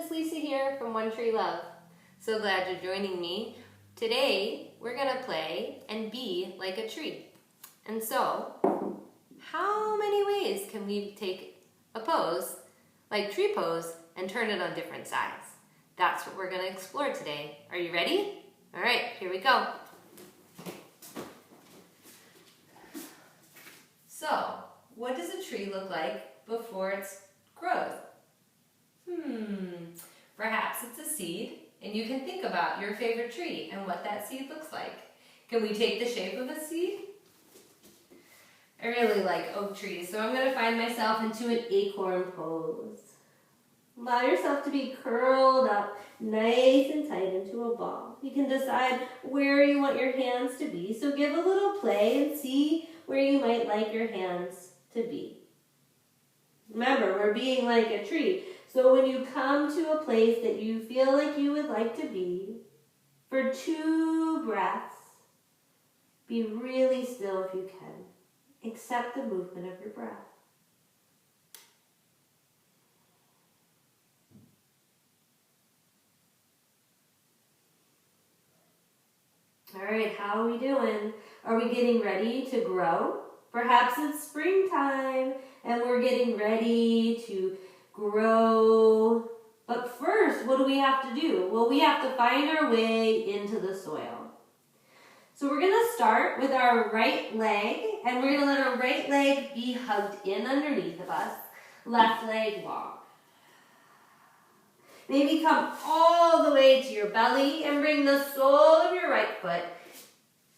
Miss Lisa here from One Tree Love. So glad you're joining me. Today, we're gonna play and be like a tree. And so, how many ways can we take a pose, like tree pose, and turn it on different sides? That's what we're gonna explore today. Are you ready? All right, here we go. So, what does a tree look like before its growth? Perhaps it's a seed, and you can think about your favorite tree and what that seed looks like. Can we take the shape of a seed? I really like oak trees, so I'm going to find myself into an acorn pose. Allow yourself to be curled up nice and tight into a ball. You can decide where you want your hands to be, so give a little play and see where you might like your hands to be. Remember, we're being like a tree. So when you come to a place that you feel like you would like to be, for 2 breaths, be really still if you can. Accept the movement of your breath. All right, how are we doing? Are we getting ready to grow? Perhaps it's springtime and we're getting ready to grow. But first, what do we have to do? Well, we have to find our way into the soil. So we're going to start with our right leg, and we're going to let our right leg be hugged in underneath of us. Left leg long. Maybe come all the way to your belly and bring the sole of your right foot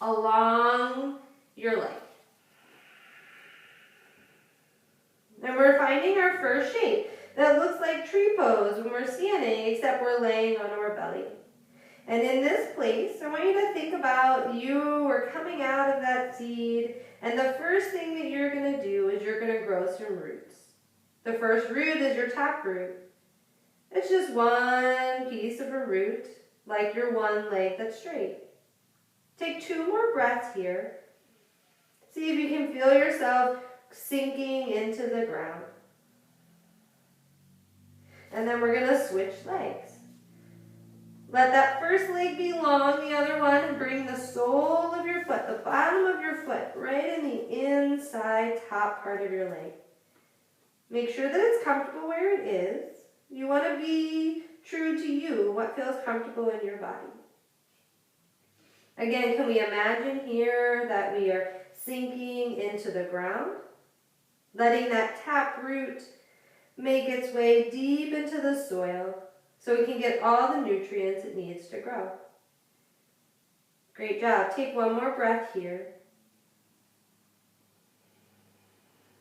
along your leg. And we're finding our first shape that looks like tree pose when we're standing, except we're laying on our belly. And in this place, I want you to think about you are coming out of that seed, and the first thing that you're going to do is you're going to grow some roots. The first root is your top root. It's just one piece of a root, like your one leg that's straight. Take 2 more breaths here. See if you can feel yourself sinking into the ground. And then we're going to switch legs. Let that first leg be long, the other one, and bring the sole of your foot, the bottom of your foot, right in the inside top part of your leg. Make sure that it's comfortable where it is. You want to be true to you, what feels comfortable in your body. Again, can we imagine here that we are sinking into the ground, letting that tap root make its way deep into the soil so it can get all the nutrients it needs to grow. Great job. Take 1 more breath here.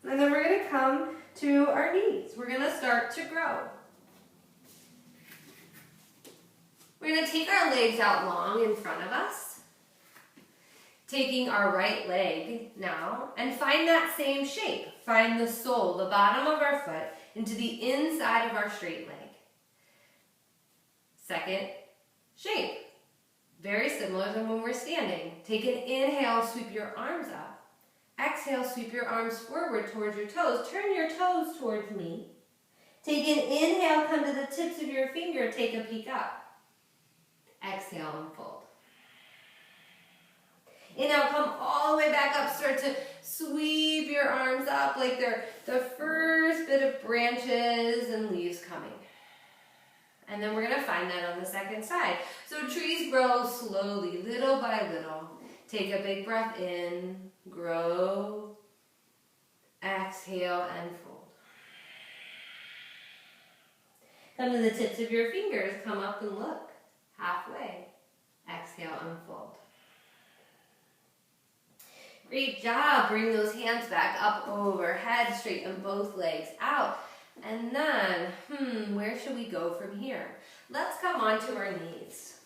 And then we're going to come to our knees. We're going to start to grow. We're going to take our legs out long in front of us, taking our right leg now, and find that same shape. Find the sole, the bottom of our foot, into the inside of our straight leg. Second shape, very similar than when we're standing. Take an inhale, sweep your arms up. Exhale, sweep your arms forward towards your toes. Turn your toes towards me. Take an inhale, come to the tips of your finger, take a peek up. Exhale, unfold. Inhale, come all the way back up. Start to sweep your arms up like they're the first bit of branches and leaves coming. And then we're going to find that on the second side. So trees grow slowly, little by little. Take a big breath in, grow, exhale, and fold. Come to the tips of your fingers, come up and look. Halfway. Exhale, unfold. Great job. Bring those hands back up overhead, straighten both legs out. And then, where should we go from here? Let's come onto our knees.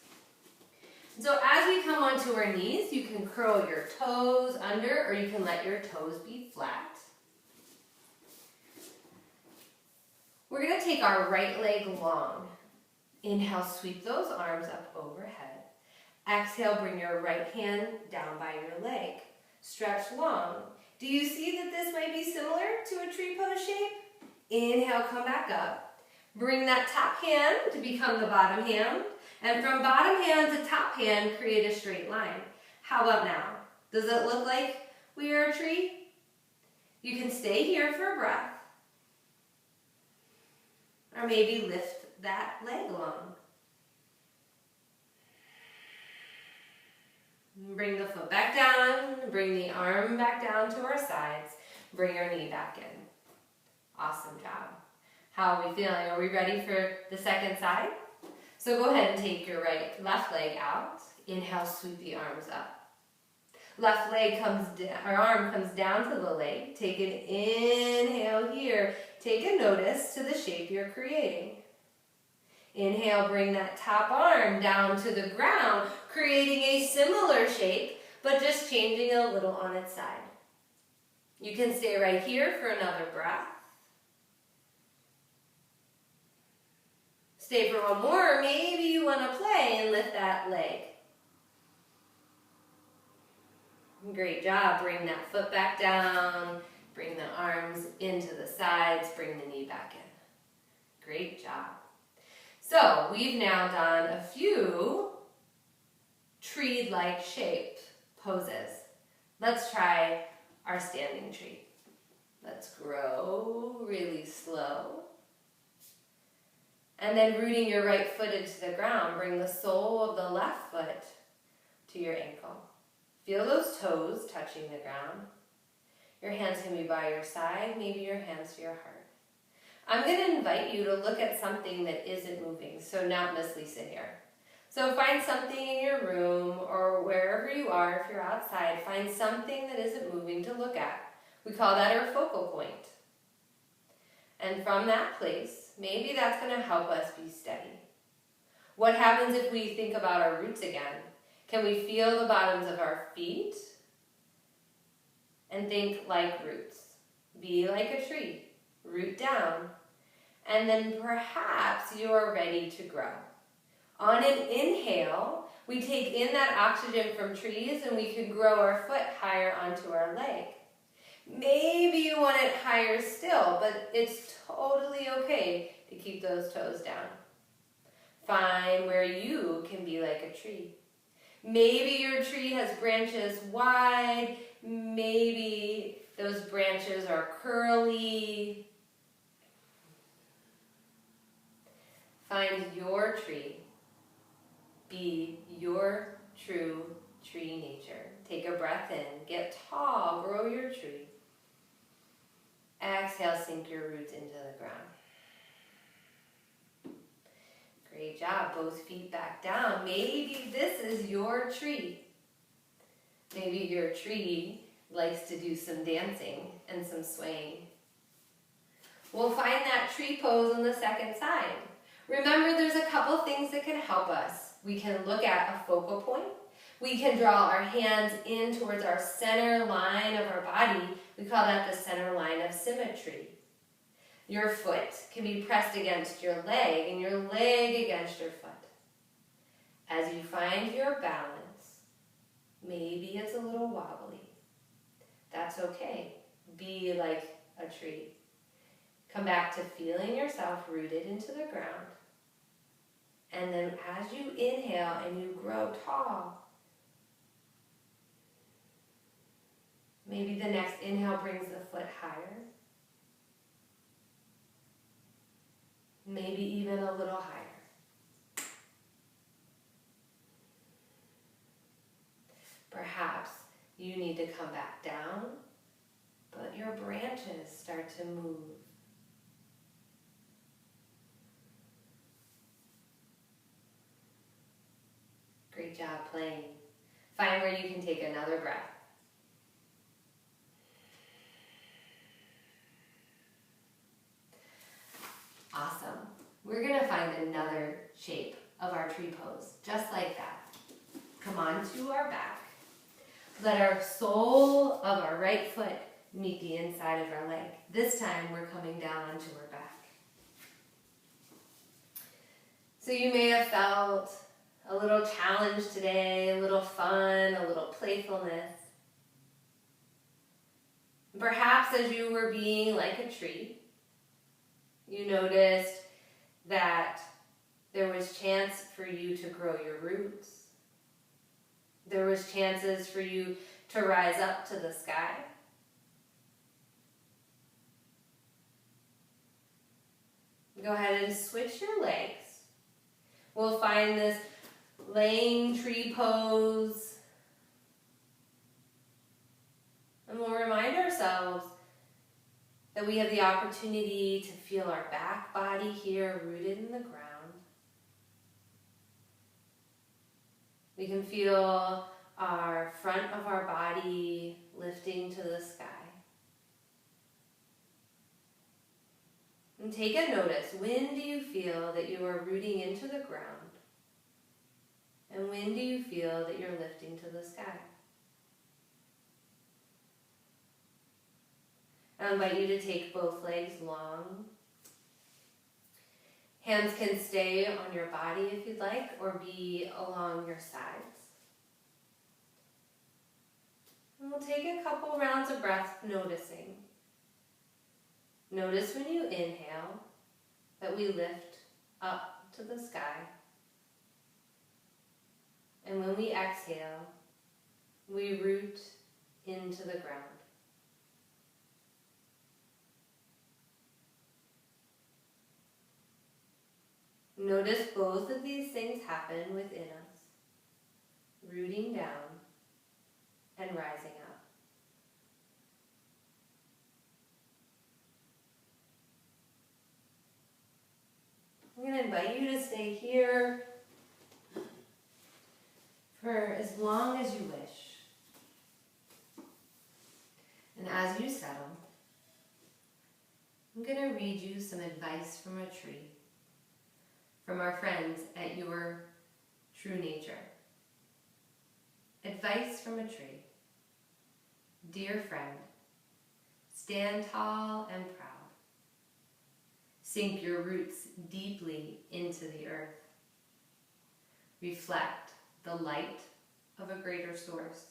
So as we come onto our knees, you can curl your toes under, or you can let your toes be flat. We're going to take our right leg long. Inhale, sweep those arms up overhead. Exhale, bring your right hand down by your leg. Stretch long. Do you see that this might be similar to a tree pose shape? Inhale, come back up. Bring that top hand to become the bottom hand. And from bottom hand to top hand, create a straight line. How about now? Does it look like we are a tree? You can stay here for a breath. Or maybe lift that leg along. Bring the foot back down. Bring the arm back down to our sides. Bring our knee back in. Awesome job. How are we feeling? Are we ready for the second side? So go ahead and take your left leg out. Inhale, sweep the arms up. Left leg comes down, our arm comes down to the leg. Take an inhale here. Take a notice to the shape you're creating. Inhale, bring that top arm down to the ground, creating a similar shape, but just changing it a little on its side. You can stay right here for another breath. Stay for one more, or maybe you want to play and lift that leg. Great job. Bring that foot back down. Bring the arms into the sides. Bring the knee back in. Great job. So we've now done a few tree-like shaped poses. Let's try our standing tree. Let's grow really slow. And then rooting your right foot into the ground, bring the sole of the left foot to your ankle. Feel those toes touching the ground. Your hands can be by your side, maybe your hands to your heart. I'm going to invite you to look at something that isn't moving, so not Miss Lisa here. So find something in your room or wherever you are, if you're outside, find something that isn't moving to look at. We call that our focal point. And from that place, maybe that's going to help us be steady. What happens if we think about our roots again? Can we feel the bottoms of our feet? And think like roots. Be like a tree. Root down. And then perhaps you are ready to grow. On an inhale, we take in that oxygen from trees and we can grow our foot higher onto our leg. Maybe you want it higher still, but it's totally okay to keep those toes down. Find where you can be like a tree. Maybe your tree has branches wide, maybe those branches are curly. Find your tree. Be your true tree nature. Take a breath in, get tall, grow your tree. Exhale, sink your roots into the ground. Great job, both feet back down. Maybe this is your tree. Maybe your tree likes to do some dancing and some swaying. We'll find that tree pose on the second side. Remember, there's a couple things that can help us. We can look at a focal point. We can draw our hands in towards our center line of our body. We call that the center line of symmetry. Your foot can be pressed against your leg and your leg against your foot. As you find your balance, maybe it's a little wobbly. That's okay. Be like a tree. Come back to feeling yourself rooted into the ground. And then as you inhale and you grow tall, maybe the next inhale brings the foot higher. Maybe even a little higher. Perhaps you need to come back down, but your branches start to move. Great job playing. Find where you can take another breath. Awesome. We're going to find another shape of our tree pose, just like that. Come on to our back. Let our sole of our right foot meet the inside of our leg. This time we're coming down onto our back. So you may have felt a little challenge today, a little fun, a little playfulness. Perhaps as you were being like a tree, you noticed that there was chance for you to grow your roots. There was chances for you to rise up to the sky. Go ahead and switch your legs. We'll find this laying tree pose. And we'll remind ourselves that we have the opportunity to feel our back body here rooted in the ground. We can feel our front of our body lifting to the sky. And take a notice. When do you feel that you are rooting into the ground? And when do you feel that you're lifting to the sky? I invite you to take both legs long. Hands can stay on your body if you'd like, or be along your sides. And we'll take a couple rounds of breath noticing. Notice when you inhale that we lift up to the sky. And when we exhale, we root into the ground. Notice both of these things happen within us, rooting down and rising up. I'm going to invite you to stay here for as long as you wish. And as you settle, I'm going to read you some advice from a tree, from our friends at Your True Nature. Advice from a tree. Dear friend, stand tall and proud. Sink your roots deeply into the earth. Reflect the light of a greater source.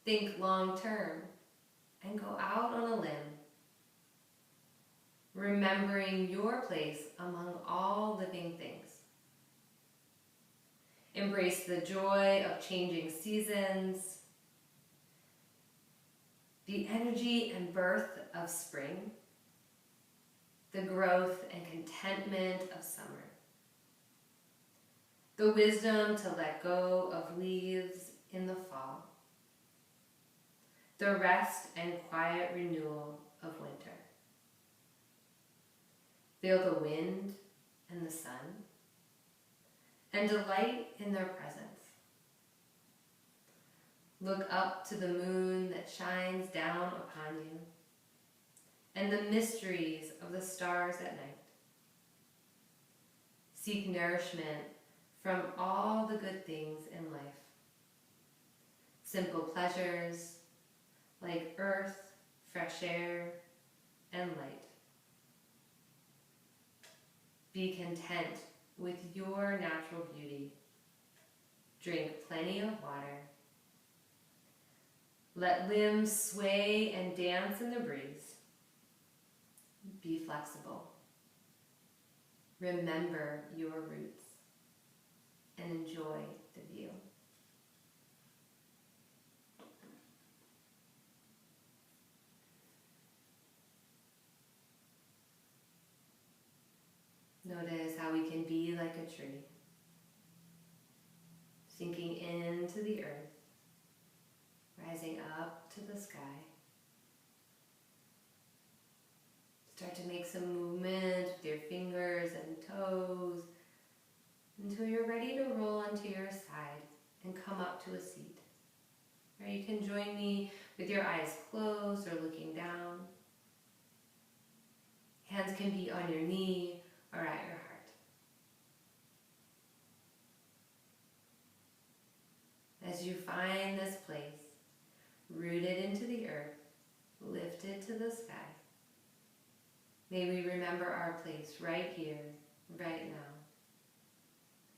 Think long term and go out on a limb, remembering your place among all living things. Embrace the joy of changing seasons, the energy and birth of spring, the growth and contentment of summer, the wisdom to let go of leaves in the fall, the rest and quiet renewal of winter. Feel the wind and the sun, and delight in their presence. Look up to the moon that shines down upon you, and the mysteries of the stars at night. Seek nourishment from all the good things in life. Simple pleasures like earth, fresh air, and light. Be content with your natural beauty. Drink plenty of water. Let limbs sway and dance in the breeze. Be flexible. Remember your roots and enjoy the view. Notice how we can be like a tree, sinking into the earth, rising up to the sky. Start to make some movement with your fingers and toes until you're ready to roll onto your side and come up to a seat. Or you can join me with your eyes closed or looking down. Hands can be on your knee or at your heart. As you find this place, rooted into the earth, lifted to the sky, may we remember our place right here, right now,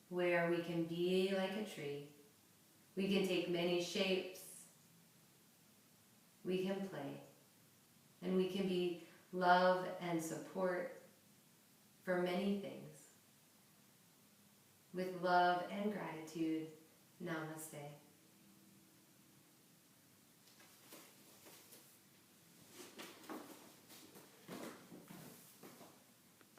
where we can be like a tree. We can take many shapes. We can play. And we can be love and support for many things. With love and gratitude, namaste.